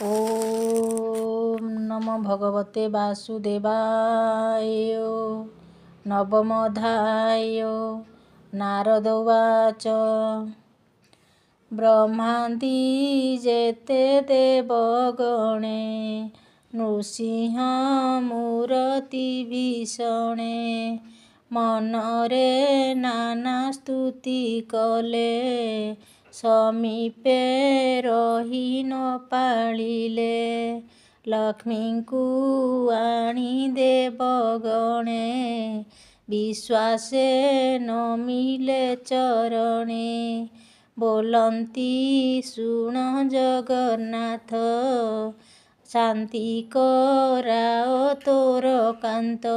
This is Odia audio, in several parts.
ओम नमो भगवते वासुदेवाय। नवमोऽध्याय। नारद उवाच। ब्रह्मादि जेते देवगणे नृसिंह मूरति भीषणे मनरे नाना स्तुति कले समीपे रही न पाଳିले लक्ष्मीଙ୍କୁ ଆଣି ଦେବଗଣେ ବିଶ୍ୱାସେ ନମିଲେ ଚରଣେ ବୋଲନ୍ତି ଶୁଣ ଜଗନ୍ନାଥ ଶାନ୍ତି କରାଅ ତୋର କାନ୍ତ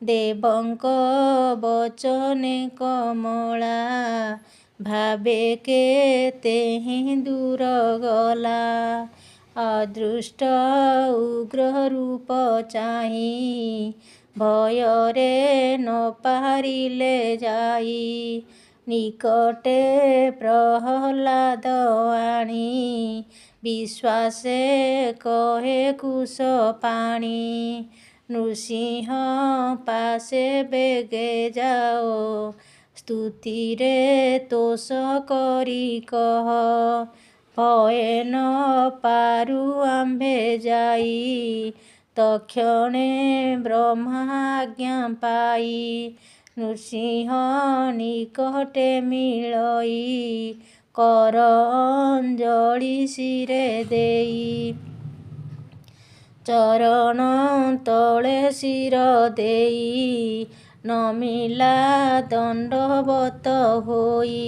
ଦେବଙ୍କ ବଚନେ କମଳା ଭାବେ କେତେହିଁ ଦୂର ଗଲା ଅଦୃଷ୍ଟ ଉଗ୍ର ରୂପ ଚାହିଁ ଭୟରେ ନ ପାରିଲେ ଯାଇ ନିକଟେ ପ୍ରହ୍ଲାଦ ଆଣି ବିଶ୍ୱାସେ କହେ କୁଶ ପାଣି ନୃସିଂହ ପାଶେ ବେଗେ ଯାଅ ସ୍ତୁତିରେ ତୋଷ କରି କହ ଭୟେ ନ ପାରୁ ଆମ୍ଭେ ଯାଇ ତକ୍ଷଣେ ବ୍ରହ୍ମା ଆଜ୍ଞା ପାଇ ନୃସିଂହ ନିକଟେ ମିଳଇ କର ଅଞ୍ଜଳି ଶିରେ ଦେଇ ଚରଣ ତଳେ ଶିର ଦେଇ ନମିଲା ଦଣ୍ଡବତ ହୋଇ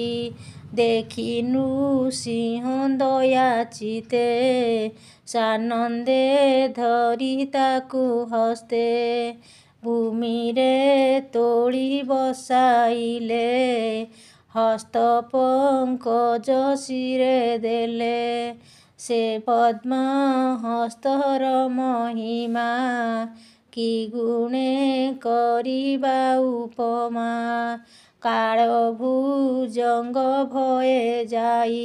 ଦେଖି ନୃସିଂହ ଦୟା ଚିତେ ସାନନ୍ଦେ ଧରି ତାକୁ ହସ୍ତେ ଭୂମିରେ ତୋଳି ବସାଇଲେ ହସ୍ତ ପଙ୍କଜ ଶିରେ ଦେଲେ ସେ ପଦ୍ମ ହସ୍ତର ମହିମା କି ଗୁଣେ କରିବା ଉପମା କାଳ ଭୁଜଙ୍ଗ ଭୟେ ଯାଇ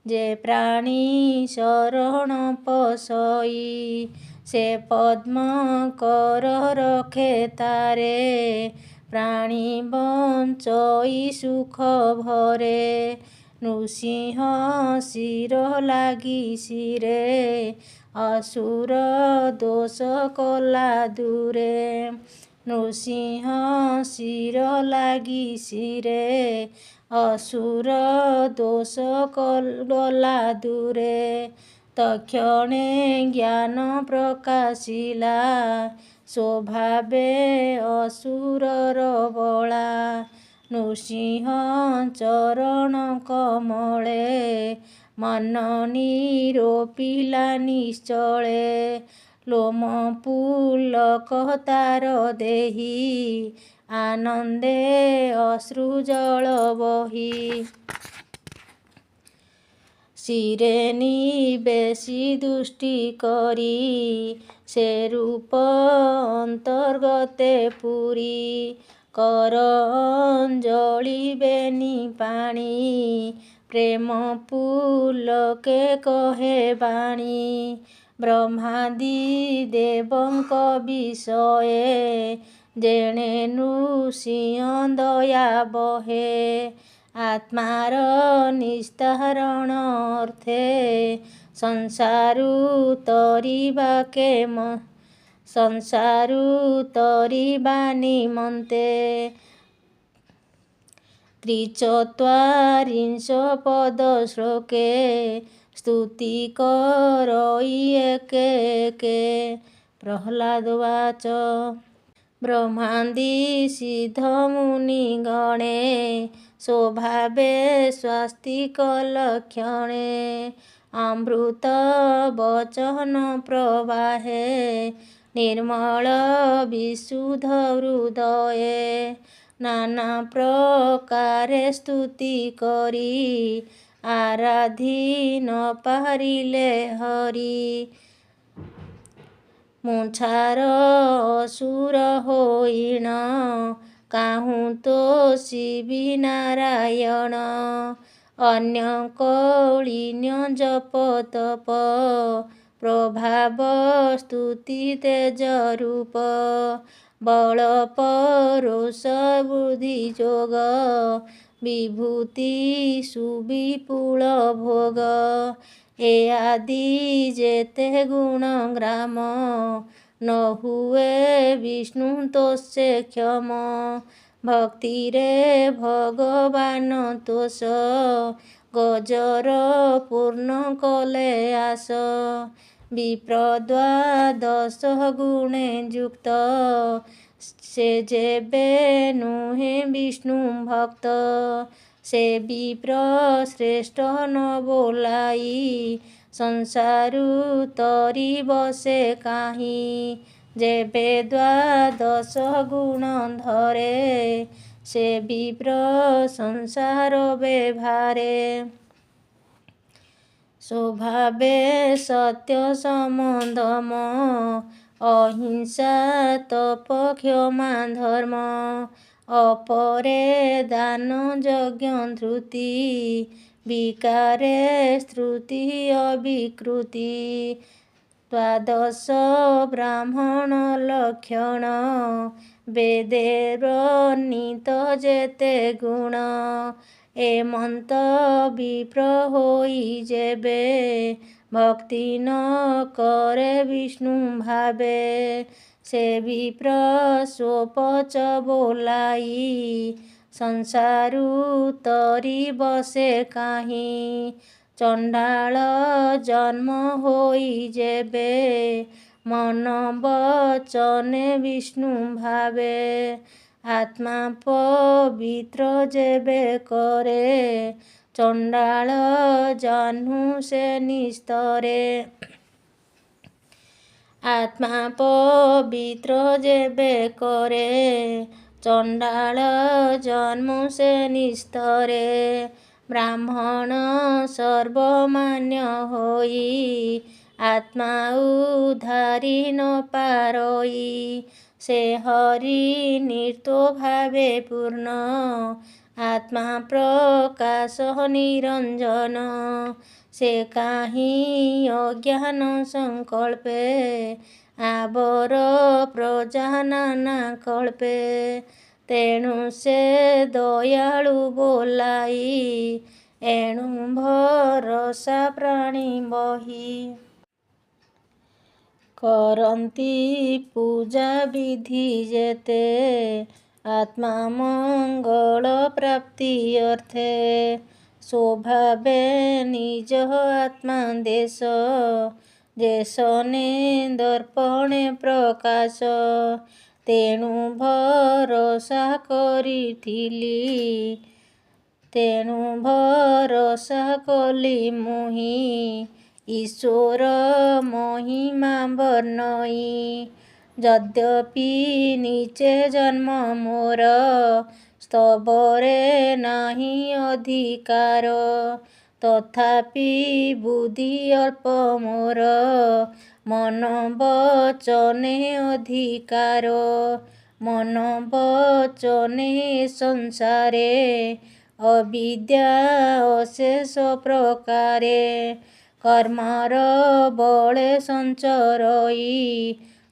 ଯେ ପ୍ରାଣୀ ଶରଣ ପଶଇ ସେ ପଦ୍ମ କର ରଖେ ତାରେ ପ୍ରାଣୀ ବଞ୍ଚଇ ସୁଖ ଭରେ ନୃସିଂହ ଶିର ଲାଗି ଶିରେ ଅସୁର ଦୋଷ କଲା ଦୂରେ ନୃସିଂହ ଶିର ଲାଗି ଶିରେ ଅସୁର ଦୋଷ ଗଲା ଦୂରେ ତକ୍ଷଣେ ଜ୍ଞାନ ପ୍ରକାଶିଲା ସ୍ୱଭାବେ ଅସୁରର ବଳା ନୃସିଂହ ଚରଣ କମଳେ ମନ ନିରୋପିଲା ନିଶ୍ଚଳେ ଲୋମ ପୁଲକ ତାର ଦେହି ଆନନ୍ଦେ ଅଶ୍ରୁ ଜଳ ବହି ଶିରେ ନିବେଶି ଦୃଷ୍ଟି କରି ସେ ରୂପ ଅନ୍ତର୍ଗତେ ପୁରୀ କର ଅଞ୍ଜଳି ବେନି ପାଣି ପ୍ରେମ ପୁଲକେ କହେ ବାଣୀ ବ୍ରହ୍ମାଦି ଦେବଙ୍କ ବିଷଏ ଯେଣେ ନୃସିଂହ ଦୟା ବହେ ଆତ୍ମାର ନିସ୍ତାରଣ ଅର୍ଥେ ସଂସାରୁ ତରିବା ନିମନ୍ତେ ତ୍ରିଚତ୍ୱାରିଂଶ ପଦ ଶ୍ଲୋକେ ସ୍ତୁତି କରଇ ଏକେ ଏକେ ପ୍ରହ୍ଲାଦ ଉବାଚ। ବ୍ରହ୍ମାଦି ସିଦ୍ଧ ମୁନି ଗଣେ ସ୍ୱଭାବେ ସ୍ୱାସ୍ତିକ ଲକ୍ଷଣେ ଅମୃତ ବଚନ ପ୍ରବାହେ ନିର୍ମଳ ବିଶୁଦ୍ଧ ହୃଦୟେ ନାନା ପ୍ରକାରେ ସ୍ତୁତି କରି ଆରାଧି ନ ପାରିଲେ ହରି ମୁଛାର ଅସୁର ହୋଇଣ କାହୁଁ ତୋଷିବି ନାରାୟଣ ଅନ୍ୟ କଳିନ୍ୟ ଜପ ତପ ପ୍ରଭାବ ସ୍ତୁତି ତେଜ ରୂପ ବଳ ପରୋଷ ବୁଦ୍ଧି ଯୋଗ ବିଭୂତି ସୁବିପୁଳ ଭୋଗ ଏ ଆଦି ଯେତେ ଗୁଣ ଗ୍ରାମ ନ ହୁଏ ବିଷ୍ଣୁ ତୋଷେ କ୍ଷମ ଭକ୍ତିରେ ଭଗବାନ ତୋଷ ଗଜର ପୂର୍ଣ୍ଣ କଲେ ଆସ ବିପ୍ର ଦ୍ୱାଦଶ ଗୁଣେ ଯୁକ୍ତ ସେ ଯେବେ ନୁହେଁ ବିଷ୍ଣୁ ଭକ୍ତ ସେ ବିପ୍ର ଶ୍ରେଷ୍ଠ ନ ବୋଲାଇ ସଂସାରୁ ତରିବ ସେ କାହିଁ ଯେବେ ଦ୍ୱାଦଶ ଗୁଣ ଧରେ ସେ ବିପ୍ର ସଂସାର ବ୍ୟବହାରେ ସ୍ୱଭାବେ ସତ୍ୟ ସମଦମ ଅହିଂସା ତପ କ୍ଷମା ଧର୍ମ ଅପରେ ଦାନ ଯଜ୍ଞ ଧୃତି ବିକାରେ ସ୍ତୁତି ଅବିକୃତି ଦ୍ୱାଦଶ ବ୍ରାହ୍ମଣ ଲକ୍ଷଣ ବେଦେ ବର୍ଣ୍ଣିତ ଯେତେ ଗୁଣ ଏମନ୍ତ ବିପ୍ର ହୋଇ ଯେବେ ଭକ୍ତି ନ କରେ ବିଷ୍ଣୁ ଭାବେ ସେ ବିପ୍ର ସ୍ୱପଚ ବୋଲାଇ ସଂସାରୁ ତରିବ ସେ କାହିଁ ଚଣ୍ଡାଳ ଜନ୍ମ ହୋଇ ଯେବେ ମନ ବଚନେ ବିଷ୍ଣୁ ଭାବେ ଆତ୍ମା ପବିତ୍ର ଯେବେ କରେ ଚଣ୍ଡାଳ ଜହ୍ନୁ ସେ ନିସ୍ତରେ ଆତ୍ମା ପବିତ୍ର ଯେବେ କରେ ଚଣ୍ଡାଳ ଜନ୍ମ ସେ ନିସ୍ତରେ ବ୍ରାହ୍ମଣ ସର୍ବମାନ୍ୟ ହୋଇ ଆତ୍ମା ଉଦ୍ଧାରି ନ ପାରଇ ସେ ହରି ନିର୍ତ୍ତ ଭାବେ ପୂର୍ଣ୍ଣ ଆତ୍ମା ପ୍ରକାଶ ନିରଞ୍ଜନ ସେ କାହିଁ ଅଜ୍ଞାନ ସଂକଳ୍ପେ ଆବର ପ୍ରଜା ନାନା କଳ୍ପେ ତେଣୁ ସେ ଦୟାଳୁ ବୋଲାଇ ଏଣୁ ଭରସା ପ୍ରାଣୀ ବହି କରନ୍ତି ପୂଜା ବିଧି ଯେତେ ଆତ୍ମା ମଙ୍ଗଳ ପ୍ରାପ୍ତି ଅର୍ଥେ ସ୍ୱଭାବେ ନିଜ ଆତ୍ମା ଦେଶ ଦେଶନେ ଦର୍ପଣେ ପ୍ରକାଶ ତେଣୁ ଭରସା କରିଥିଲି ତେଣୁ ଭରସା କଲି ମୁହିଁ ଈଶ୍ୱର ମହିମା ବର୍ଣ୍ଣଇ ଯଦ୍ୟପି ନିଚେ ଜନ୍ମ ମୋର ସ୍ତବରେ ନାହିଁ ଅଧିକାର ତଥାପି ବୁଦ୍ଧି ଅଳ୍ପ ମୋର ମନ ବଚନେ ଅଧିକାର ମନ ବଚନେ ସଂସାରେ ଅବିଦ୍ୟା ଅଶେଷ ପ୍ରକାରେ କର୍ମର ବଳେ ସଞ୍ଚରଇ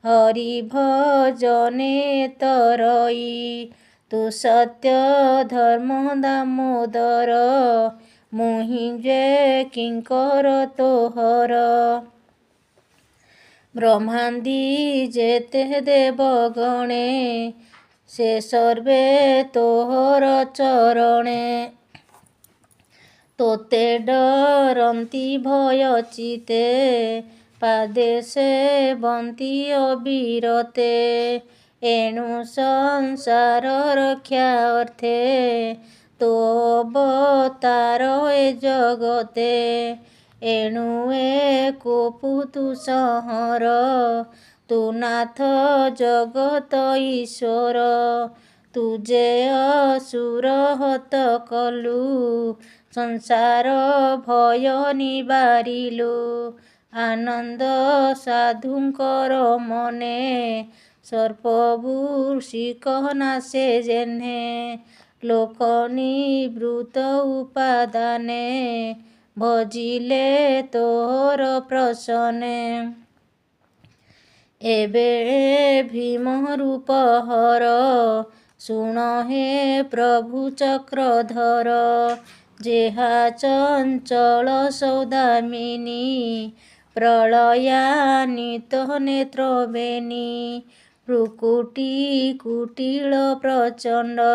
ହରି ଭଜନେ ତରଇ ତୁ ସତ୍ୟ ଧର୍ମ ଦାମୋଦର ମୁହିଁ ଯେ କିଙ୍କର ତୋହର ବ୍ରହ୍ମାଦି ଯେତେ ଦେବଗଣେ ସେ ସର୍ବେ ତୋହର ଚରଣେ ତୋତେ ଡରନ୍ତି ଭୟ ଚିତେ ପାଦେ ସେବନ୍ତି ଅବିରତେ ଏଣୁ ସଂସାର ରକ୍ଷା ଅର୍ଥେ ତୋ ଅବତାର ଏ ଜଗତେ ଏଣୁ କୋପୁ ତୁ ସଂହର ତୁ ନାଥ ଜଗତ ଈଶ୍ୱର ତୁ ଯେ ଅସୁର ହତ କଲୁ ସଂସାର ଭୟ ନିବାରିଲୁ ଆନନ୍ଦ ସାଧୁଙ୍କର ମନେ ସର୍ପ ବୃଶ୍ଚିକ ନାଶେ ଯେହ୍ନେ ଲୋକ ନିବୃତ ଉପାଦାନେ ଭଜିଲେ ତୋର ପ୍ରସନେ। ଏବେ ଭୀମ ରୂପ ହର ଶୁଣ ହେ ପ୍ରଭୁ ଚକ୍ରଧର। ଯେହା ଚଞ୍ଚଳ ସୌଦାମିନୀ ପ୍ରଳୟାନିତ ନେତ୍ର ବେନି। ଭ୍ରୁକୁଟି କୁଟିଳ ପ୍ରଚଣ୍ଡ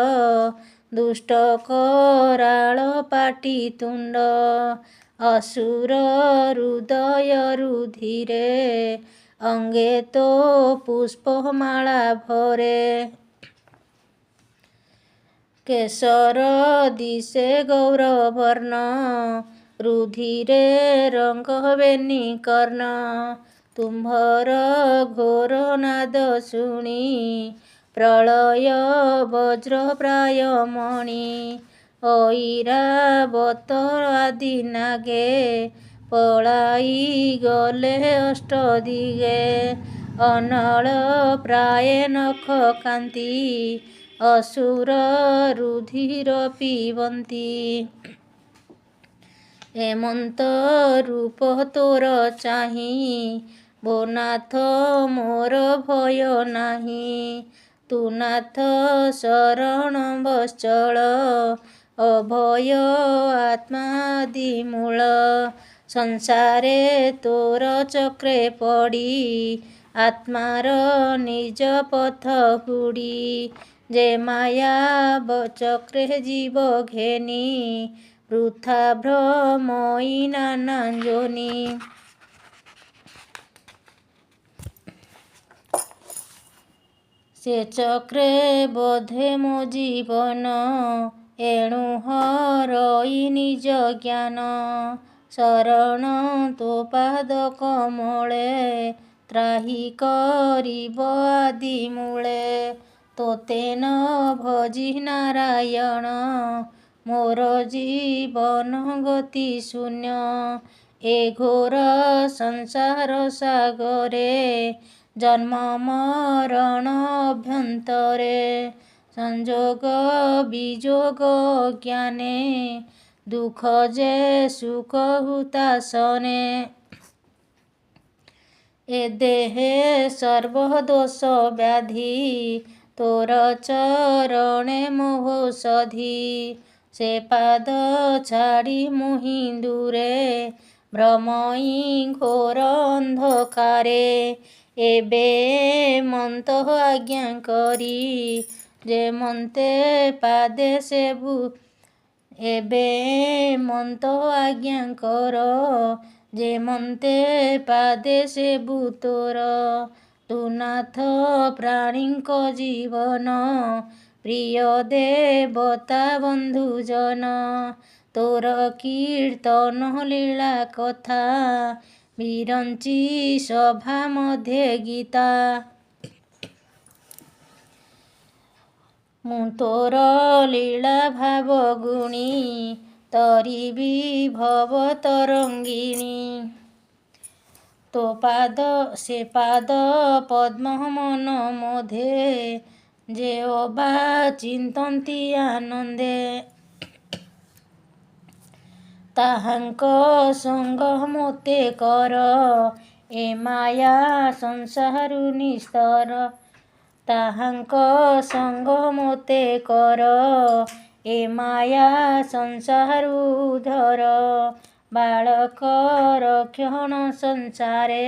ଦୁଷ୍ଟ କରାଳ ପାଟିତୁଣ୍ଡ। ଅସୁର ହୃଦୟ ରୁଧିରେ ଅଙ୍ଗେ ତୋ ପୁଷ୍ପମାଳା ଭରେ। କେଶର ଦିଶେ ଗୌରବର୍ଣ୍ଣ ରୁଧିରେ ରଙ୍ଗ ବେନି କର୍ଣ୍ଣ। ତୁମ୍ଭର ଘୋର ନାଦ ଶୁଣି ପ୍ରଳୟ ବଜ୍ର ପ୍ରାୟ ମଣି। ଐରାବତ ଆଦି ନାଗେ ପଳାଇ ଗଲେ ଅଷ୍ଟଦିଗେ। ଅନଳ ପ୍ରାୟେ ନଖ କାନ୍ତି ଅସୁର ରୁଧିର ପିବନ୍ତି। ଏମନ୍ତ ରୂପ ତୋର ଚାହିଁ ବୋ ନାଥ ମୋର ଭୟ ନାହିଁ। ତୁ ନାଥ ଶରଣ ବତ୍ସଳ ଅଭୟ ଆତ୍ମାଦି ମୂଳ। ସଂସାରେ ତୋର ଚକ୍ରେ ପଡ଼ି ଆତ୍ମାର ନିଜ ପଥ ହୁଡ଼ି। ଯେ ମାୟା ଚକ୍ରେ ଜୀବ ଘେନି ବୃଥା ଭ୍ରମଇ ନାନା ଯୋନି। ସେ ଚକ୍ରେ ବଧେ ମୋ ଜୀବନ ଏଣୁ ହରଇ ନିଜ ଜ୍ଞାନ। ଶରଣ ତୋ ପାଦ କମଳେ ତ୍ରାହି କରିବ ଆଦି ମୂଳେ। ତୋତେ ନ ଭଜି ନାରାୟଣ ମୋର ଜୀବନ ଗତି ଶୂନ୍ୟ। ଏ ଘୋର ସଂସାର ସାଗରେ ଜନ୍ମ ମରଣ ଅଭ୍ୟନ୍ତରେ। ସଂଯୋଗ ବିଯୋଗ ଅଜ୍ଞାନେ ଦୁଃଖ ଯେ ସୁଖ ହୁତାସନେ। ଏ ଦେହେ ସର୍ବ ଦୋଷ ବ୍ୟାଧି ତୋର ଚରଣେ ମୋହୋଷଧି। ସେ ପାଦ ଛାଡ଼ି ମୁହିଁ ଦୂରେ ଭ୍ରମଇ ଘୋର ଅନ୍ଧକାରେ। ଏବେ ମନ୍ତ ଆଜ୍ଞା କରି ଯେ ମନ୍ତେ ପାଦେ ସେବୁ। ଏବେ ମନ୍ତ ଆଜ୍ଞା କର ଯେ ମନ୍ତେ ପାଦେ ସେବୁ ତୋର। ତୁ ନାଥ ପ୍ରାଣୀଙ୍କ ଜୀବନ ପ୍ରିୟ ଦେବତା ବନ୍ଧୁଜନ। ତୋର କୀର୍ତ୍ତନ ଲୀଳା କଥା ବିରଞ୍ଚି ସଭା ମଧ୍ୟେ ଗୀତା। ମୁଁ ତୋର ଲୀଳା ଭାବ ଗୁଣି ତରିବି ଭବ ତରଙ୍ଗିଣୀ। ତୋ ପାଦ ସେ ପାଦ ପଦ୍ମ ମନ ମଧ୍ୟେ ଯେ ଅବା ଚିନ୍ତନ୍ତି ଆନନ୍ଦେ। ତାହାଙ୍କ ସଙ୍ଗ ମୋତେ କର ଏ ମାୟା ସଂସାରୁ ନିସ୍ତର। ତାହାଙ୍କ ସଙ୍ଗ ମୋତେ କର ଏ ମାୟା ସଂସାରୁ ଉଦ୍ଧର। ବାଳକ ରକ୍ଷଣ ସଂସାରେ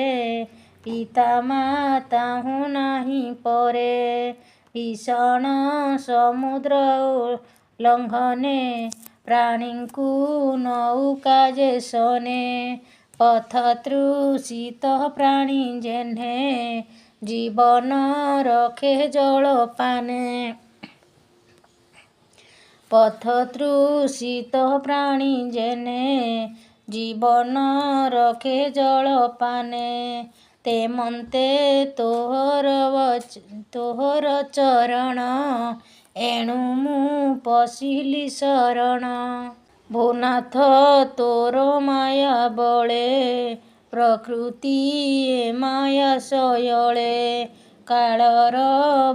ପିତା ମାତାହୁ ନାହିଁ ପରେ। ଭୀଷଣ ସମୁଦ୍ର ଲଙ୍ଘନେ ପ୍ରାଣୀଙ୍କୁ ନୌକା ଯେ ଶନେ। ପଥ ତୃଷିତ ପ୍ରାଣୀ ଯେହ୍ନେ ଜୀବନ ରଖେ ଜଳପାନେ। ପଥ ତୃଷିତ ପ୍ରାଣୀ ଯେହ୍ନେ ଜୀବନ ରଖେ ଜଳପାନେ। ତେମନ୍ତେ ତୋହର ଚରଣ ଏଣୁ ମୁଁ ପଶିଲି ଶରଣ। ଭୋ ନାଥ ତୋର ମାୟା ବଳେ ପ୍ରକୃତି ଏ ମାୟା ସୟଳେ। କାଳର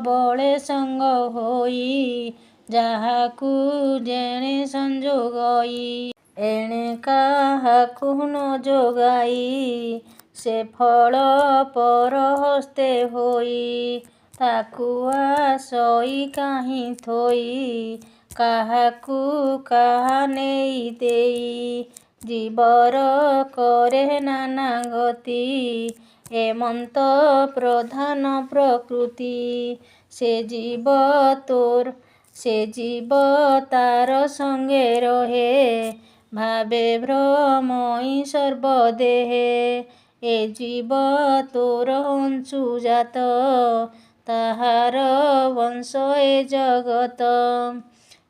ବଳେ ସଙ୍ଗ ହୋଇ ଯାହାକୁ ଯେଣେ ସଂଯୋଗଇ ଏଣେ କାହାକୁ ନ ଯୋଗାଇ ସେ ଫଳ ପର ହସ୍ତେ ହୋଇ ତାକୁ ଆଶଇ କାହିଁ ଥୋଇ କାହାକୁ କାହା ନେଇ ଦେଇ ଜୀବର କରେ ନାନା ଗତି ଏମନ୍ତ ପ୍ରଧାନ ପ୍ରକୃତି ସେ ଜୀବ ତାର ସଙ୍ଗେ ରହେ ଭାବେ ଭ୍ରମଇ ସର୍ବଦେହେ ଏ ଜୀବ ତୋର ଅଂଶୁଜାତ ତାହାର ବଂଶ ଏ ଜଗତ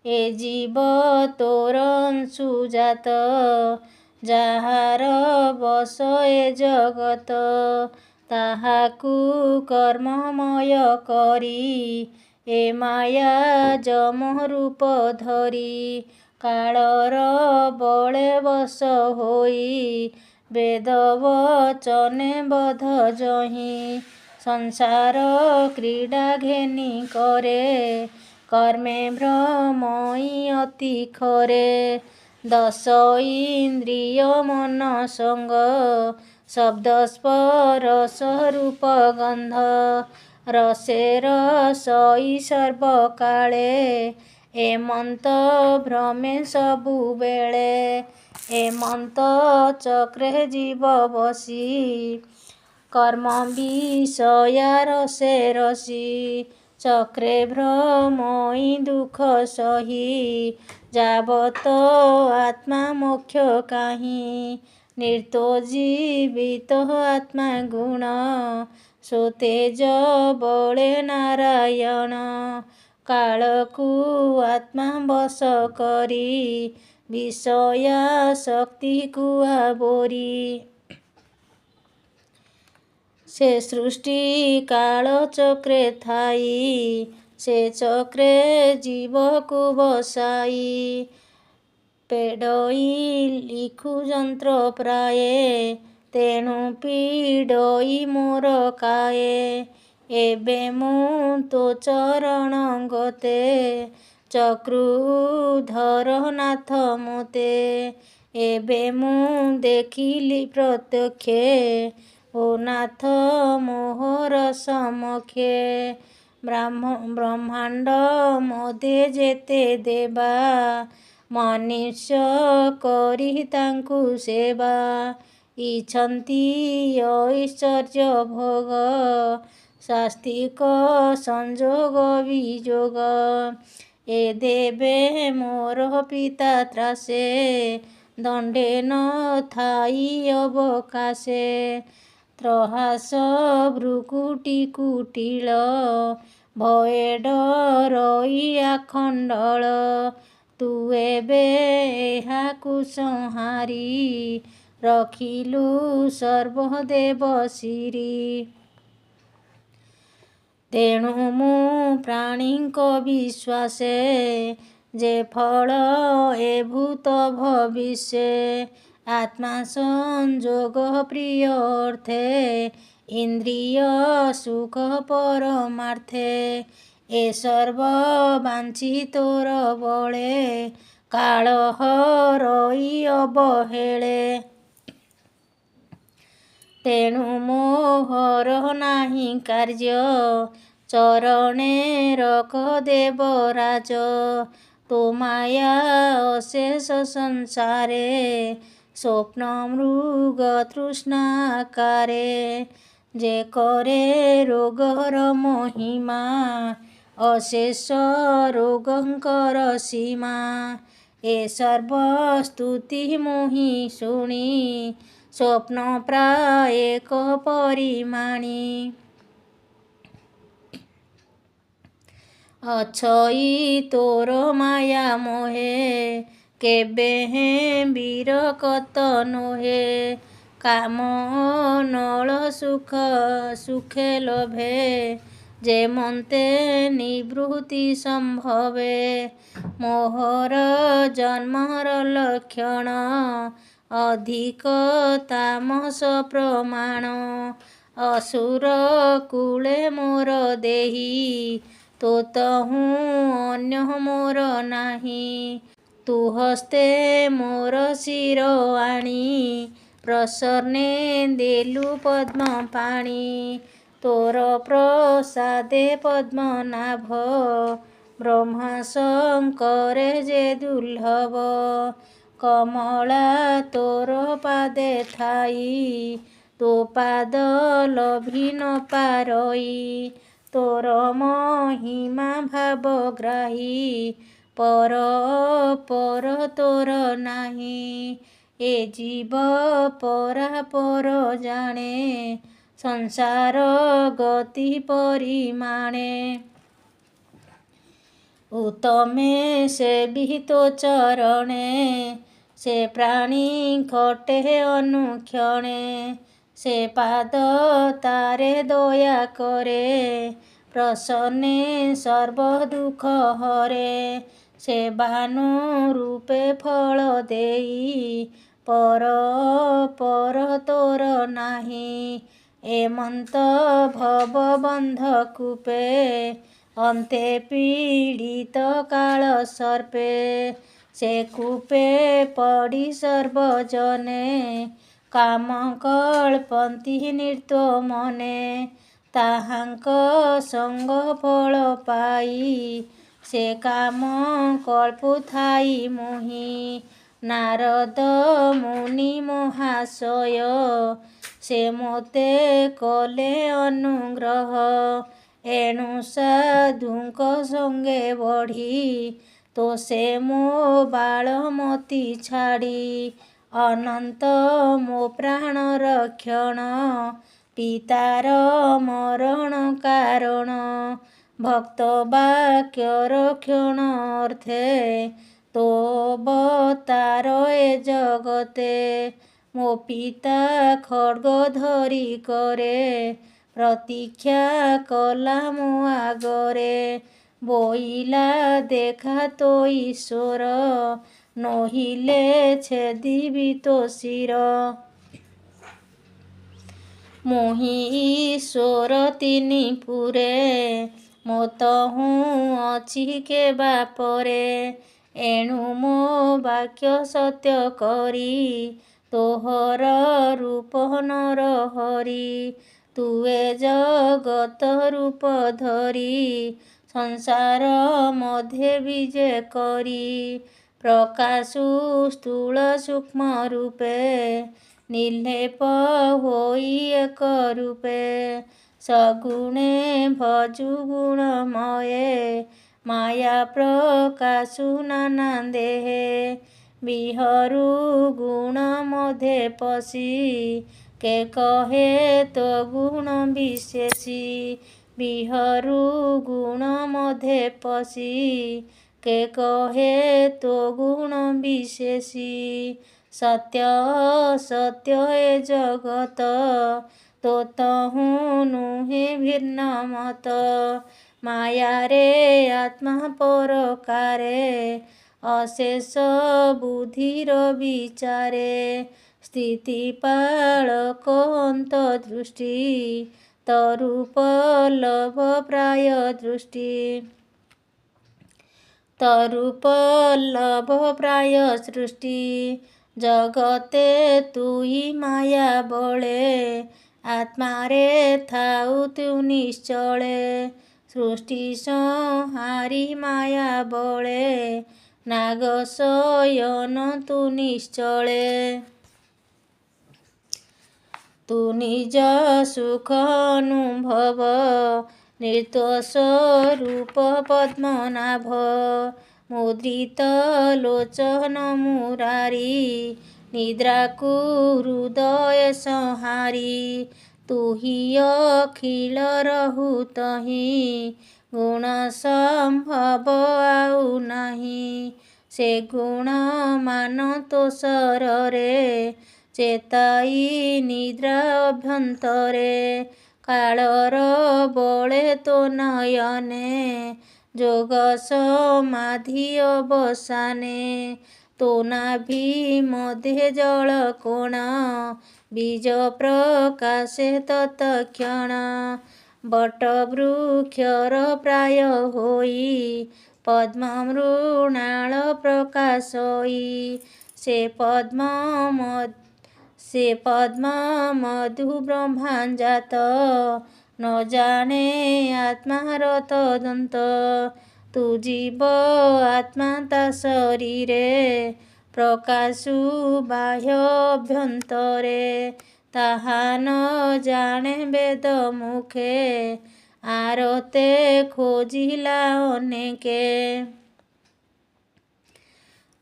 ଏ ଜୀବ ତୋର ଅଂଶୁଜାତ ଯାହାର ବଶ ଏ ଜଗତ ତାହାକୁ କର୍ମମୟ କରି ଏ ମାୟା ଯମ ରୂପ ଧରି କାଳର ବଳେ ବଶ ହୋଇ ବେଦ ବଚନେ ବଧ ଯହିଁ ସଂସାର କ୍ରୀଡ଼ା ଘେନି କରେ କର୍ମେ ଭ୍ରମଇ ଅତି ଖରେ ଦଶ ଇନ୍ଦ୍ରିୟ ମନ ସଙ୍ଗ ଶବ୍ଦ ସ୍ପରଶ ରୂପ ଗନ୍ଧ ରସେ ରସଇ ସର୍ବକାଳେ ଏମନ୍ତ ଭ୍ରମେ ସବୁବେଳେ ଏମନ୍ତ ଚକ୍ରେ ଜୀବ ବସି କର୍ମ ବିଷୟା ରସେ ରସି ଚକ୍ରେ ଭ୍ରମଇ ଦୁଃଖ ସହି ଯାବତ ଆତ୍ମା ମୋକ୍ଷ କାହିଁ ନିର୍ତ୍ତ ଜୀବିତ ଆତ୍ମା ଗୁଣ ସୋତେଜ ବଳେ ନାରାୟଣ କାଳକୁ ଆତ୍ମା ବଶ କରି ବିଷୟା ଶକ୍ତିକୁ ଆବୋରି ସେ ସୃଷ୍ଟି କାଳ ଚକ୍ରେ ଥାଇ ସେ ଚକ୍ରେ ଜୀବକୁ ବସାଇ ପେଡ଼ଇ ଲିଖୁ ଯନ୍ତ୍ର ପ୍ରାୟେ ତେଣୁ ପୀଡ଼ଇ ମୋର କାଏ ଏବେ ମୁଁ ତୋ ଚରଣ ଗତେ ଚକ୍ରୁଧର ନାଥ ମୋତେ ଏବେ ମୁଁ ଦେଖିଲି ପ୍ରତ୍ୟକ୍ଷେ ଓ ନାଥ ମୋହର ସମକ୍ଷେ ବ୍ରହ୍ମାଣ୍ଡ ମଧ୍ୟେ ଯେତେ ଦେବା ମନୁଷ୍ୟ କରି ତାଙ୍କୁ ସେବା ଇଛନ୍ତି ଐଶ୍ୱର୍ଯ୍ୟ ଭୋଗ ଶାସ୍ତିକ ସଂଯୋଗ ବିଯୋଗ ଏ ଦେବେ ମୋର ପିତା ତ୍ରାସେ ଦଣ୍ଡେ ନ ଥାଇ ଅବକାଶେ ତ୍ରହାସ ଭ୍ରୁକୁଟି କୁଟିଳ ଭୟେ ଡରଇ ଆଖଣ୍ଡଳ ତୁ ଏବେ ଏହାକୁ ସଂହାରି ରଖିଲୁ ସର୍ବଦେବ ଶିରି ତେଣୁ ମୁଁ ପ୍ରାଣୀଙ୍କ ବିଶ୍ୱାସେ ଯେ ଫଳ ଏ ଭୂତ ଭବିଷ୍ୟେ ଆତ୍ମା ସଂଯୋଗ ପ୍ରିୟ ଅର୍ଥେ ଇନ୍ଦ୍ରିୟ ସୁଖ ପରମାର୍ଥେ ଏ ସର୍ବ ବାଞ୍ଚି ତୋର ବଳେ କାଳ ହରଇ ଅବହେଳେ ତେଣୁ ମୋହର ନାହିଁ କାର୍ଯ୍ୟ ଚରଣେ ରଖ ଦେବରାଜ ତୋ ମାୟା ଅଶେଷ ସଂସାରେ ସ୍ୱପ୍ନ ମୃଗ ତୃଷ୍ଣାକାରେ ଯେ କରେ ରୋଗର ମହିମା ଅଶେଷ ରୋଗଙ୍କର ସୀମା ଏ ସର୍ବ ସ୍ତୁତି ମୁହିଁ ଶୁଣି ସ୍ୱପ୍ନ ପ୍ରାୟ ଏକ ପରିମାଣି ଅଛଇ ତୋର ମାୟା ମୋହେ କେବେ ହେଁ ବିରକତ ନୋହେ କାମ ନଳ ସୁଖେ ଲୋଭେ ଯେ ମନ୍ତେ ନିବୃତ୍ତି ସମ୍ଭବେ ମୋହର ଜନ୍ମର ଲକ୍ଷଣ ଅଧିକ ତାମସ ପ୍ରମାଣ ଅସୁର କୂଳେ ମୋର ଦେହି ତୋ ତହୁଁ ଅନ୍ୟ ମୋର ନାହିଁ। ତୁ ହସ୍ତେ ମୋର ଶିର ଆଣି ପ୍ରସନ୍ନେ ଦେଲୁ ପଦ୍ମ ପାଣି। ତୋର ପ୍ରସାଦେ ପଦ୍ମନାଭ ବ୍ରହ୍ମା ଶଙ୍କରେ ଯେ ଦୁର୍ଲଭ। କମଳା ତୋର ପାଦେ ଥାଇ ତୋ ପାଦ ଲଭି ନ ପାରଇ। ତୋର ମହିମା ଭାବଗ୍ରାହୀ ପର ଅପର ତୋର ନାହିଁ। ଏ ଜୀବ ପରାପର ଜାଣେ ସଂସାର ଗତି ପରିମାଣେ। ଉତ୍ତମେ ସେବି ତୋ ଚରଣେ ସେ ପ୍ରାଣୀ ଖଟେ ଅନୁକ୍ଷଣେ। ସେ ପାଦ ତାରେ ଦୟା କରେ ପ୍ରସନ୍ନେ ସର୍ବ ଦୁଃଖ ହରେ। ସେ ଭାନୁ ରୂପେ ଫଳ ଦେଇ ପର ଅପର ତୋର ନାହିଁ। ଏମନ୍ତ ଭବ ବନ୍ଧ କୂପେ ଅନ୍ତେ ପୀଡ଼ିତ କାଳ ସର୍ପେ। ସେ କୂପେ ପଡ଼ି ସର୍ବଜନେ କାମ କଳ୍ପନ୍ତି ନିର୍ଦ୍ଦୋ ମନେ। ତାହାଙ୍କ ସଙ୍ଗ ଫଳ ପାଇ ସେ କାମ କଳ୍ପୁଥାଇ ମୁହିଁ। ନାରଦ ମୁନି ମହାଶୟ ସେ ମୋତେ କଲେ ଅନୁଗ୍ରହ। ଏଣୁ ସାଧୁଙ୍କ ସଙ୍ଗେ ବଢ଼ି ତୋ ସେ ମୋ ବାଳ ମତି ଛାଡ଼ି। ଅନନ୍ତ ମୋ ପ୍ରାଣ ରକ୍ଷଣ ପିତାର ମରଣ କାରଣ। ଭକ୍ତ ବାକ୍ୟର କ୍ଷଣ ଅର୍ଥେ ତୋ ଅବତାର ଏ ଜଗତେ। ମୋ ପିତା ଖଡ୍ଗ ଧରି କରେ ପ୍ରତୀକ୍ଷା କଲା ମୋ ଆଗରେ। ବୋଇଲା ଦେଖା ତୋ ଈଶ୍ୱର ନୋହିଲେ ଛେଦିବି ତୋ ଶିର। ମୁହିଁ ଈଶ୍ୱର ତିନି ପୁରେ ମୋ ତହୁଁ ଅଛି କେବା ପରେ। ଏଣୁ ମୋ ବାକ୍ୟ ସତ୍ୟ କରି ତୋହର ରୂପ ନର ହରି। ତୁ ଏ ଜଗତ ରୂପ ଧରି ସଂସାର ମଧ୍ୟେ ବିଜେ କରି। ପ୍ରକାଶୁ ସ୍ଥୂଳ ସୂକ୍ଷ୍ମ ରୂପେ ନିର୍ଲେପ ହୋଇ ଏକ ରୂପେ। ସଗୁଣେ ଭଜୁ ଗୁଣମୟେ ମାୟା ପ୍ରକାଶୁ ନାନା ଦେହେ। ବିହରୁ ଗୁଣ ମଧ୍ୟେ ପଶି କେ କହେ ତୋ ଗୁଣ ବିଶେଷୀ। ବିହରୁ ଗୁଣ ମଧ୍ୟେ ପଶି କେ କହେ ତୋ ଗୁଣ ବିଶେଷୀ। ସତ୍ୟ ଅସତ୍ୟ ଏ ଜଗତ ତୋ ତହୁଁ ନୁହେଁ ଭିନ୍ନ ମତ। ମାୟାରେ ଆତ୍ମା ପରକାରେ ଅଶେଷ ବୁଦ୍ଧିର ବିଚାରେ। ସ୍ଥିତି ପାଳକ ଅନ୍ତର୍ଦୃଷ୍ଟି ତରୂପ ଲଭ ପ୍ରାୟ ଦୃଷ୍ଟି। ତରୂପ ଲଭ ପ୍ରାୟ ସୃଷ୍ଟି। ଜଗତେ ତୁଇ ମାୟା ବଳେ ଆତ୍ମାରେ ଥାଉ ତୁ ନିଶ୍ଚଳେ। ସୃଷ୍ଟି ସଂହାରୀ ମାୟା ବଳେ ନାଗ ଶୟନ ତୁ ନିଶ୍ଚଳେ। ତୁ ନିଜ ସୁଖ ଅନୁଭବ ନିର୍ଦ୍ଦୋଷ ରୂପ ପଦ୍ମନାଭ। ମୁଦ୍ରିତ ଲୋଚନ ମୁରାରି ନିଦ୍ରାକୁ ହୃଦୟ ସଂହାରି। ତୁହି ଅଖିଳ ରହୁ ତହିଁ ଗୁଣ ସମ୍ଭବ ଆଉ ନାହିଁ। ସେ ଗୁଣ ମାନ ତୋ ଶରରେ ଚେତାଇ ନିଦ୍ରା ଅଭ୍ୟନ୍ତରେ। କାଳର ବଳେ ତୋ ନୟନେ ଯୋଗ ସମାଧି ଅବସାନେ। ତୋ ନାଭି ମଧ୍ୟେ ଜଳ କୋଣ ବୀଜ ପ୍ରକାଶେ ତତ୍କ୍ଷଣ। ବଟବୃକ୍ଷର ପ୍ରାୟ ହୋଇ ପଦ୍ମମୃଣାଳ ପ୍ରକାଶଇ ସେ ପଦ୍ମ ମଧୁ ବ୍ରହ୍ମାଞ୍ଜାତ ନ ଜାଣେ ଆତ୍ମାର ତଦନ୍ତ ତୁ ଜୀବ ଆତ୍ମା ତା ଶରୀରେ ପ୍ରକାଶୁ ବାହ୍ୟ ଅଭ୍ୟନ୍ତରେ ତାହା ନ ଜାଣେ ବେଦ ମୁଖେ ଆରତେ ଖୋଜିଲା ଅନେକେ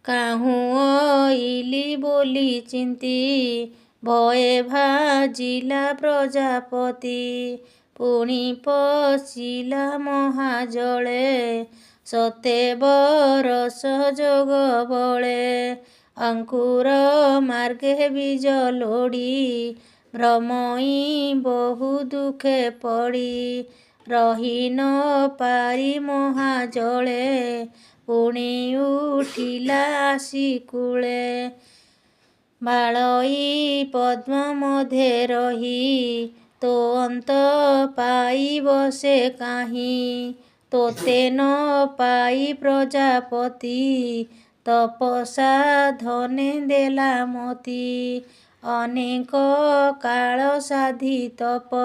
କାହୁଁ ଅଇଲି ବୋଲି ଚିନ୍ତି ଭୟେ ଭାଜିଲା ପ୍ରଜାପତି ପୁଣି ପଶିଲା ମହାଜଳେ ସତେ ବରଷ ଯୋଗ ବଳେ ଅଙ୍କୁର ମାର୍ଗେ ବୀଜ ଲୋଡ଼ି ଭ୍ରମଇ ବହୁ ଦୁଃଖେ ପଡ଼ି ରହି ନ ପାରି ମହାଜଳେ ପୁଣି ଉଠିଲା ଆସି କୂଳେ ବାଳଇ ପଦ୍ମ ମଧ୍ୟେ ରହି ତୋ ଅନ୍ତ ପାଇବ ସେ କାହିଁ ତୋତେ ନ ପାଇ ପ୍ରଜାପତି ତପସା ଧନେ ଦେଲା ମତି ଅନେକ କାଳ ସାଧି ତପ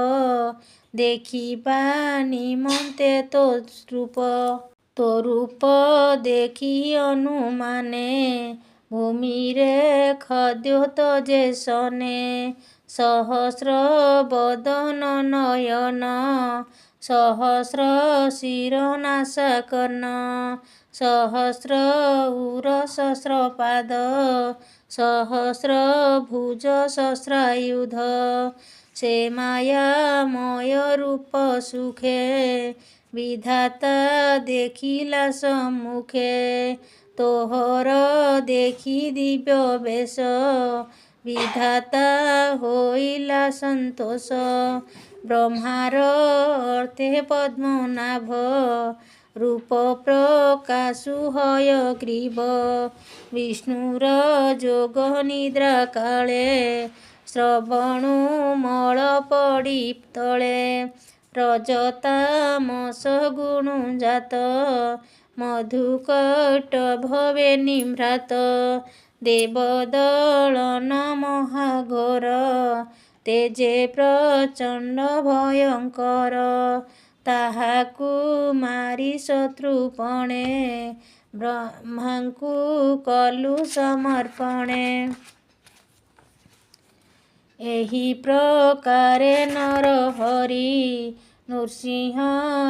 ଦେଖିବା ନିମନ୍ତେ ତୋ ରୂପ ଦେଖି ଅନୁମାନେ ଭୂମିରେ ଖଦ୍ୟୋତଜେ ସନେ ସହସ୍ର ବଦନ ନୟନ ସହସ୍ର ଶିର ନାସା କର୍ଣ୍ଣ ସହସ୍ର ଉର ସହସ୍ର ପାଦ ସହସ୍ର ଭୁଜ ସହସ୍ରାୟୁଧ ସେ ମାୟାମୟ ରୂପ ସୁଖେ ବିଧାତା ଦେଖିଲା ସମ୍ମୁଖେ ତୋହର ଦେଖି ଦିବ୍ୟ ବେଶ ବିଧାତା ହୋଇଲା ସନ୍ତୋଷ ବ୍ରହ୍ମାର ଅର୍ଥେ ପଦ୍ମନାଭ ରୂପ ପ୍ରକାଶୁ ହୟଗ୍ରୀବ ବିଷ୍ଣୁର ଯୋଗ ନିଦ୍ରା କାଳେ ଶ୍ରବଣୁ ମଳ ପଡ଼ି ତଳେ ରଜତାମସ ଗୁଣୁ ଜାତ ମଧୁକଟ ଭବେ ନିମ୍ରାତ ଦେବଦଳନ ମହାଘୋର ତେଜେ ପ୍ରଚଣ୍ଡ ଭୟଙ୍କର ତାହାକୁ ମାରି ଶତ୍ରୁପଣେ ବ୍ରହ୍ମାଙ୍କୁ କଲୁ ସମର୍ପଣେ ଏହି ପ୍ରକାରେ ନରହରି ନୃସିଂହ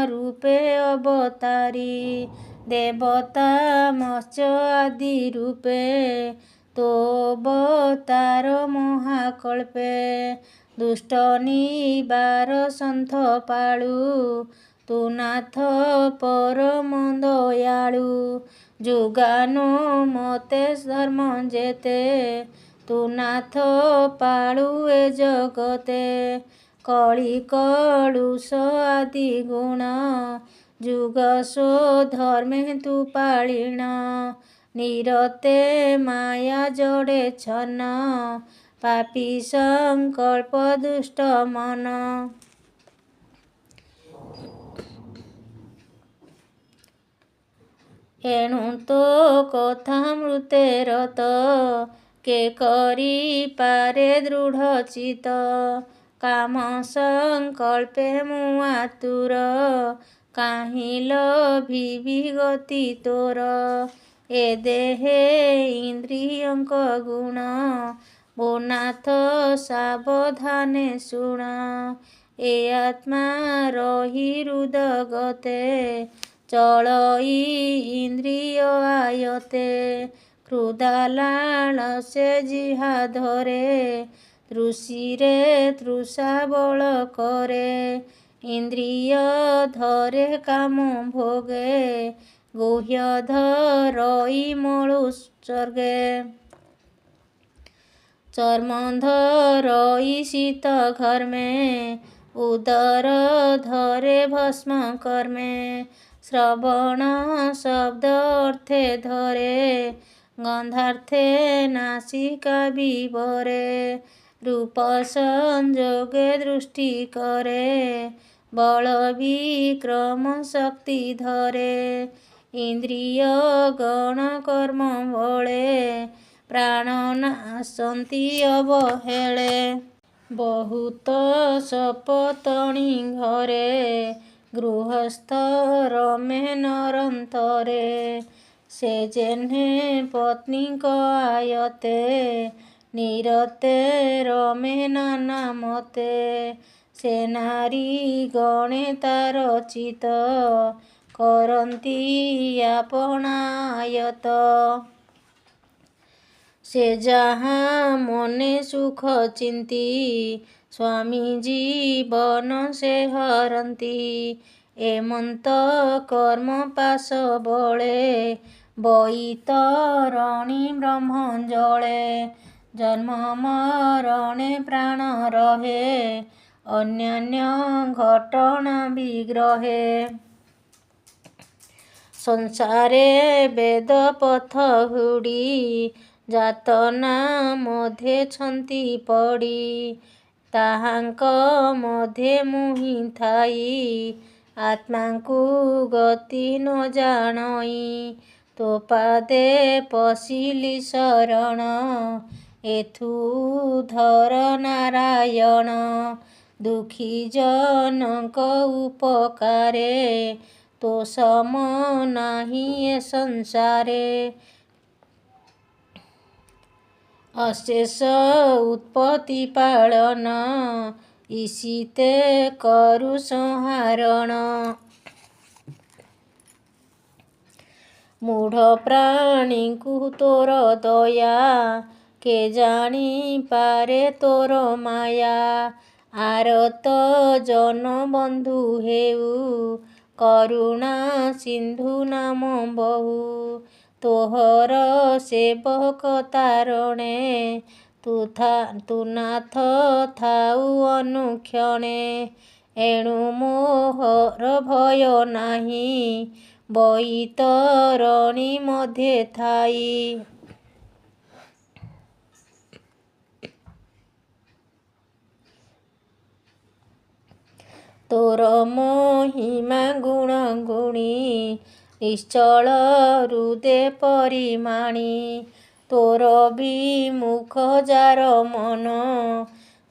ରୂପେ ଅବତାରି ଦେବତା ମତ୍ସ୍ୟ ଆଦି ରୂପେ ତୋ ଅବତାର ମହାକଳ୍ପେ ଦୁଷ୍ଟ ନିବାର ସନ୍ଥ ପାଳୁ ତୁ ନାଥ ପରମ ଦୟାଳୁ ଯୁଗାନୁ ମତେ ଧର୍ମ ଯେତେ ତୁ ନାଥ ପାଳୁ ଏ ଜଗତେ କଳି କଳୁଷ ଆଦି ଗୁଣ ଯୁଗ ସୋ ଧର୍ମେ ତୁ ପାଳିଣ ନିରତେ ମାୟା ଜଡ଼େ ଛନ୍ନ ପାପୀ ସଂକଳ୍ପ ଦୁଷ୍ଟ ମନ ଏଣୁ ତୋ କଥା ମୃତେରତ କେ କରି ପାରେ ଦୃଢ଼ ଚିତ କାମ ସଂକଳ୍ପେ ମୁଁ ଆତୁର କାହିଁ ଲଭିବି ଗତି ତୋର ଏ ଦେହେ ଇନ୍ଦ୍ରିୟଙ୍କ ଗୁଣ ମୋ ନାଥ ସାବଧାନେ ଶୁଣ ଏ ଆତ୍ମା ରହି ହୃଦଗତେ ଚଳଇ ଇନ୍ଦ୍ରିୟ ଆୟତେ କ୍ରୋଧାଲାଳ ସେ ଜିହା ଧରେ ତୃଷିରେ ତୃଷା ବଳ କରେ ଇନ୍ଦ୍ରିୟ ଧରେ କାମ ଭୋଗେ ଗୁହ୍ୟ ଧରଇ ମଳୁ ସ୍ୱର୍ଗେ ଚର୍ମ ଧରଇ ଶୀତ ଘର୍ମେ ଉଦର ଧରେ ଭସ୍ମ କର୍ମେ ଶ୍ରବଣ ଶବ୍ଦ ଅର୍ଥେ ଧରେ ଗନ୍ଧାର୍ଥେ ନାସିକା ବିବରେ ରୂପ ସଂଯୋগে ଦୃଷ୍ଟି କରେ ବଳ ବିକ୍ରମ ଶକ୍ତି ଧରେ। ଇନ୍ଦ୍ରିୟ ଗଣ କର୍ମ ବଳେ ପ୍ରାଣ ନାଶନ୍ତି ଅବହେଳେ। ବହୁତ ସପତଣି ଘରେ ଗୃହସ୍ଥ ରମେ ନରନ୍ତରେ। ସେ ଯେହ୍ନେ ପତ୍ନୀଙ୍କ ଆୟତେ ନିରତେ ରମେ ନାନା ମତେ। ସେ ନାରୀ ଗଣେ ତାର ଚିତ କରନ୍ତି ଆପଣାୟତ। ସେ ଯାହା ମନେ ସୁଖ ଚିନ୍ତି ସ୍ୱାମୀ ଜୀବନ ସେ ହରନ୍ତି। ଏମନ୍ତ କର୍ମ ପାଶ ବଳେ ବୈତରଣୀ ବ୍ରହ୍ମ ଜଳେ। ଜନ୍ମ ମରଣେ ପ୍ରାଣ ରହେ ଅନ୍ୟାନ୍ୟ ଘଟଣା ବିଗ୍ରହେ। ସଂସାରେ ବେଦ ପଥ ହୁଡ଼ି ଯାତନା ମଧ୍ୟେ ଛନ୍ତି ପଡ଼ି। ତାହାଙ୍କ ମଧ୍ୟେ ମୁହିଁ ଥାଇ ଆତ୍ମାଙ୍କୁ ଗତି ନ ଜାଣଇ। ତୋ ପାଦେ ପଶିଲି ଶରଣ ଏଥୁ ଉଦ୍ଧର ନାରାୟଣ। ଦୁଃଖୀ ଜନଙ୍କ ଉପକାରେ ତୋ ସମ ନାହିଁ ଏ ସଂସାରେ। ଅଶେଷ ଉତ୍ପତ୍ତି ପାଳନ ଇସିତେ କରୁ ସଂହାରଣ। ମୂଢ଼ ପ୍ରାଣୀଙ୍କୁ ତୋର ଦୟା କେ ଜାଣି ପାରେ ତୋର ମାୟା। ଆରତ ଜନ ବନ୍ଧୁ ହେଉ କରୁଣା ସିନ୍ଧୁ ନାମ ବହୁ। ତୋହର ସେବକ ତାରଣେ ତୁ ନାଥ ଥାଉ ଅନୁକ୍ଷଣେ। ଏଣୁ ମୋହର ଭୟ ନାହିଁ ବୈତରଣୀ ମଧ୍ୟେ ଥାଇ। ତୋର ମହିମା ଗୁଣ ଗୁଣୀ ନିଶ୍ଚଳ ହୃଦେ ପରିମାଣି। ତୋର ବିମୁଖ ଯାର ମନ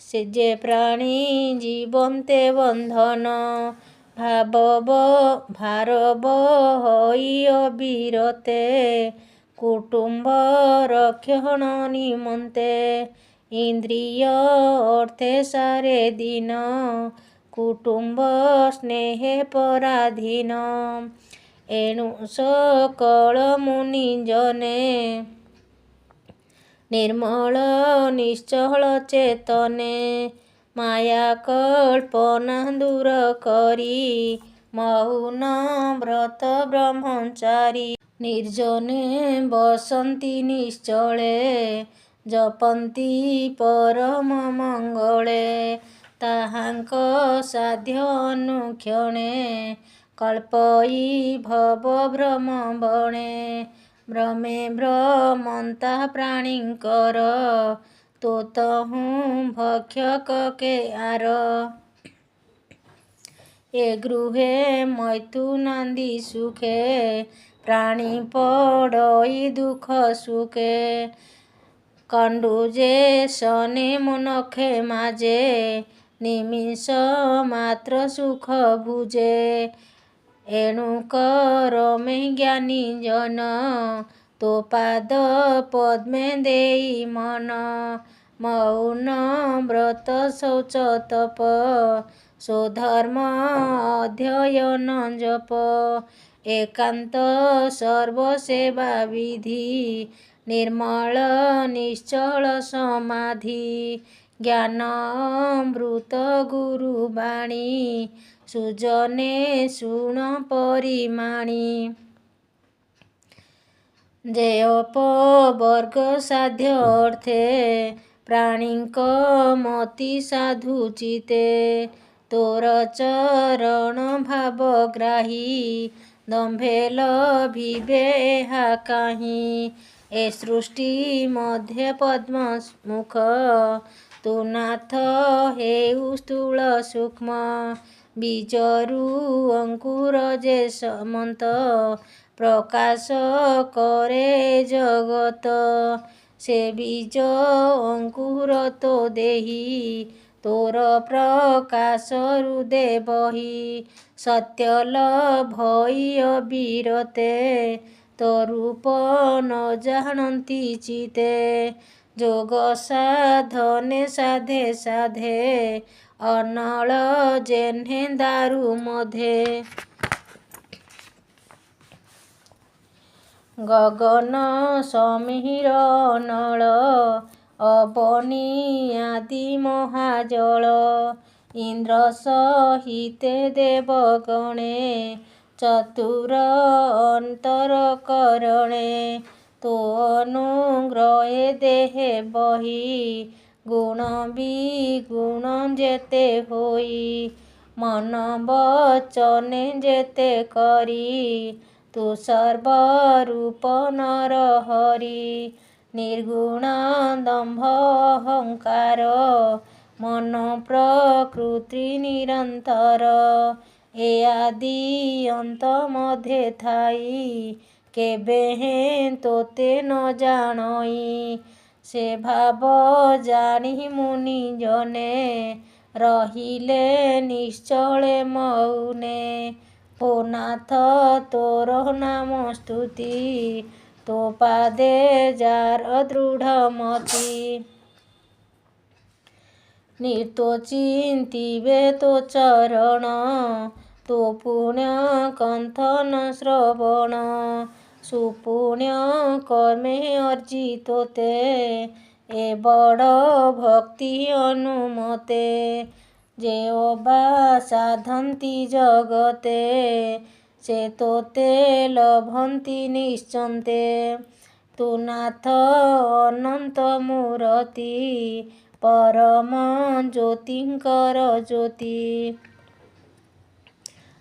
ସେ ଯେ ପ୍ରାଣୀ ଜୀବନ୍ତେ ବନ୍ଧନ। ଭାରବ ହୋଇ ଅବିରତେ କୁଟୁମ୍ବ ରକ୍ଷଣ ନିମନ୍ତେ। ଇନ୍ଦ୍ରିୟ ଅର୍ଥେ ସାରେ ଦିନ କୁଟୁମ୍ବ ସ୍ନେହେ ପରାଧୀନ। ଏଣୁ ସକଳ ମୁନି ଜନେ ନିର୍ମଳ ନିଶ୍ଚଳ ଚେତନେ। ମାୟା କଳ୍ପନା ଦୂର କରି ମୌନ ବ୍ରତ ବ୍ରହ୍ମଚାରୀ। ନିର୍ଜନେ ବସନ୍ତି ନିଶ୍ଚଳେ ଜପନ୍ତି ପରମ ମଙ୍ଗଳେ। ତାହାଙ୍କ ସାଧ୍ୟ ଅନୁକ୍ଷଣେ କଳ୍ପଇ ଭବ ଭ୍ରମ ବଣେ। ଭ୍ରମେ ଭ୍ରମନ୍ତା ପ୍ରାଣୀଙ୍କର ତୋ ତହୁଁ ଭକ୍ଷକ କେ ଆର। ଏ ଗୃହେ ମୈଥୁନାନ୍ତି ସୁଖେ ପ୍ରାଣୀ ପଡ଼ଇ ଦୁଃଖ ସୁଖେ। କଣ୍ଡୁଜେ ସନେ ମନଖେ ମାଜେ ନିମିଷ ମାତ୍ର ସୁଖ ଭୁଜେ। ଏଣୁ କରମେ ଜ୍ଞାନୀ ଜନ ତୋ ପାଦ ପଦ୍ମେ ଦେଇ ମନ। ମୌନ ବ୍ରତ ଶୌଚ ତପ ସ୍ୱଧର୍ମ ଅଧ୍ୟୟନ ଜପ। ଏକାନ୍ତ ସର୍ବ ସେବା ବିଧି ନିର୍ମଳ ନିଶ୍ଚଳ ସମାଧି। ଜ୍ଞାନ ଅମୃତ ଗୁରୁ ବାଣୀ ସୁଜନେ ଶୁଣ ପରିମାଣି। ଯେ ଅପବର୍ଗ ସାଧ୍ୟ ଅର୍ଥେ ପ୍ରାଣୀଙ୍କ ମତି ସାଧୁ ଚିତେ। ତୋର ଚରଣ ଭାବ ଗ୍ରାହୀ ଦମ୍ଭେ ଲଭିବେ ଏହା କାହିଁ। ଏ ସୃଷ୍ଟି ମଧ୍ୟେ ପଦ୍ମ ମୁଖ ତୁ ନାଥ ହେଉ ସ୍ଥୂଳ ସୂକ୍ଷ୍ମ ବୀଜରୁ ଅଙ୍କୁର ଯେ ସମନ୍ତ ପ୍ରକାଶ କରେ ଜଗତ। ସେ ବୀଜ ଅଙ୍କୁର ତୋ ଦେହି ତୋର ପ୍ରକାଶରୁ ଦେ ବହି ସତ୍ୟଲଭଇ ଅବିରତେ ତୋ ରୂପ ନ ଜାଣନ୍ତି ଚିତେ। ଯୋଗ ସାଧନେ ସାଧେ ସାଧେ ଅନଳ ଯେହ୍ନେ ଦାରୁ ମଧେ। ଗଗନ ସମୀର ଅନଳ ଅବନୀ ଆଦି ମହାଜଳ ଇନ୍ଦ୍ର ସହିତେ ଦେବଗଣେ ଚତୁର ଅନ୍ତରକରଣେ। ତୋ ଅନୁଗ୍ରହେ ଦେହେ ବହି ଗୁଣ ବିଗୁଣ ଯେତେ ହୋଇ ମନ ବଚନେ ଯେତେ କରି ତୁ ସର୍ବରୂପ ନରହରି। ନିର୍ଗୁଣ ଦମ୍ଭ ଅହଙ୍କାର ମନ ପ୍ରକୃତି ନିରନ୍ତର ଏ ଆଦି ଅନ୍ତ ମଧ୍ୟେ ଥାଇ କେବେ ହେଁ ତୋତେ ନ ଜାଣଇ। ସେ ଭାବ ଜାଣି ମୁନି ଜନେ ରହିଲେ ନିଶ୍ଚଳେ ମଉନେ। ଓ ନାଥ ତୋର ନାମ ସ୍ତୁତି ତୋ ପାଦେ ଯାର ଦୃଢ଼ ମତି। ନିତ୍ୟ ଚିନ୍ତିବେ ତୋ ଚରଣ ତୋ ପୁଣ୍ୟ କଥନ ଶ୍ରବଣ। ସୁପୁଣ୍ୟ କର୍ମେ ଅର୍ଜିତ ତେ ଏ ବଡ଼ ଭକ୍ତି ଅନୁମତେ। ଯେ ଅବା ସାଧନ୍ତି ଜଗତେ ସେ ତୋତେ ଲଭନ୍ତି ନିଶ୍ଚନ୍ତେ। ତୁ ନାଥ ଅନନ୍ତ ମୂରତି ପରମ ଜ୍ୟୋତିଙ୍କର ଜ୍ୟୋତି।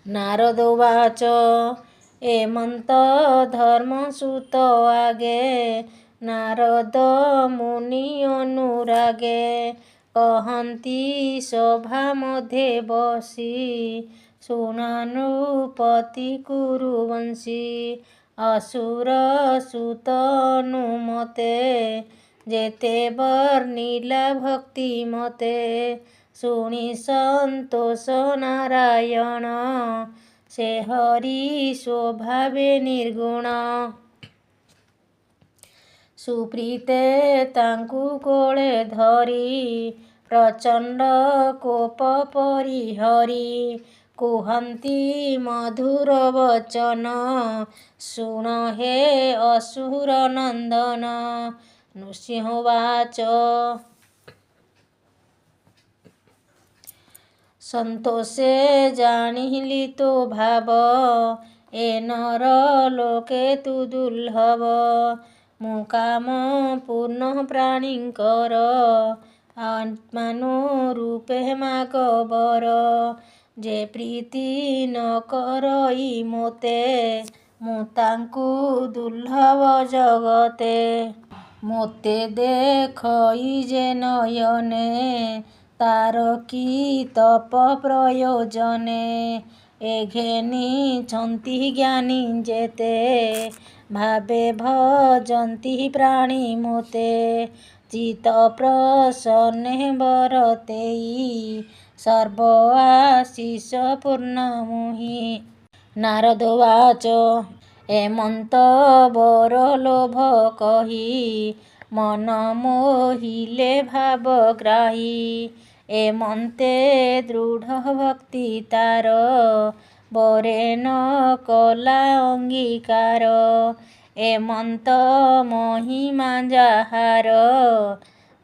ନାରଦ ଉବାଚ ଏମନ୍ତ ଧର୍ମସୂତ ଆଗେ ନାରଦ ମୁନି ଅନୁରାଗେ। କହନ୍ତି ସଭା ମଧ୍ୟେ ବସି ଶୁଣ ନୃପତି କୁରୁବଂଶୀ। ଅସୁର ସୁତ ଅନୁମତେ ଯେତେ ବର୍ଣ୍ଣିଲା ଭକ୍ତି ମତେ। ଶୁଣି ସନ୍ତୋଷ ନାରାୟଣ ସେ ହରି ସ୍ୱଭାବେ ନିର୍ଗୁଣ। ସୁପ୍ରୀତେ ତାଙ୍କୁ କୋଳେ ଧରି ପ୍ରଚଣ୍ଡ କୋପ ପରିହରି। କୁହନ୍ତି ମଧୁର ବଚନ ଶୁଣ ହେ ଅସୁର ନନ୍ଦନ। ନୃସିଂହ ଉବାଚ ସନ୍ତୋଷେ ଜାଣିଲି ତୋ ଭାବ ଏ ନର ଲୋକେ ତୁ ଦୁର୍ଲଭ। ମୁଁ କାମ ପୂର୍ଣ୍ଣ ପ୍ରାଣୀଙ୍କର ଆତ୍ମାନୂରୂପେ ମାଗ ବର। ଯେ ପ୍ରୀତି ନ କରଇ ମୋତେ ମୁଁ ତାଙ୍କୁ ଦୁର୍ଲଭ ଜଗତେ। ମୋତେ ଦେଖଇ ଯେ ନୟନେ ତାର କି ତପ ପ୍ରୟୋଜନେ। ଏ ଘେନିଛନ୍ତି ଜ୍ଞାନୀ ଯେତେ ଭାବେ ଭଜନ୍ତି ପ୍ରାଣୀ ମୋତେ। ଚିତ୍ତ ପ୍ରସନ୍ନେ ବରତେଇ ସର୍ବ ଆଶିଷ ପୂର୍ଣ୍ଣ ମୁହିଁ। ନାରଦ ଉବାଚ ଏମନ୍ତ ବର ଲୋଭ କହି ମନ ମୋହିଲେ ଭାବଗ୍ରାହୀ। ଏମନ୍ତେ ଦୃଢ଼ ଭକ୍ତି ତାର ବରେ ନ କଲା ଅଙ୍ଗୀକାର। ଏମନ୍ତ ମହିମା ଯାହାର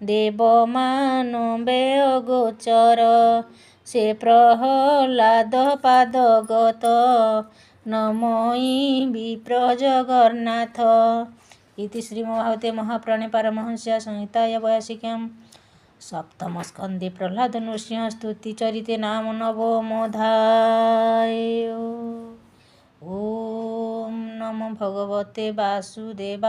ଦେବ ମାନବେ ଅଗୋଚର। ସେ ପ୍ରହ୍ଲାଦ ପାଦଗତ ନମୋଇ ବିପ୍ର ଜଗନ୍ନାଥ। ଇତି ଶ୍ରୀମଦ୍ଭାଗବତେ ମହାପୁରାଣେ ପାରମହଂସ୍ୟା ସଂହିତାୟା 82 ସପ୍ତମ ସ୍କନ୍ଧେ ପ୍ରହ୍ଲାଦ ନୃସିଂହ ସ୍ତୁତି ଚରିତେ ନାମ ନବମୋऽଧ୍ୟାୟ। ଓಂ ନମୋ ଭଗବତେ ବାସୁଦେବାୟ।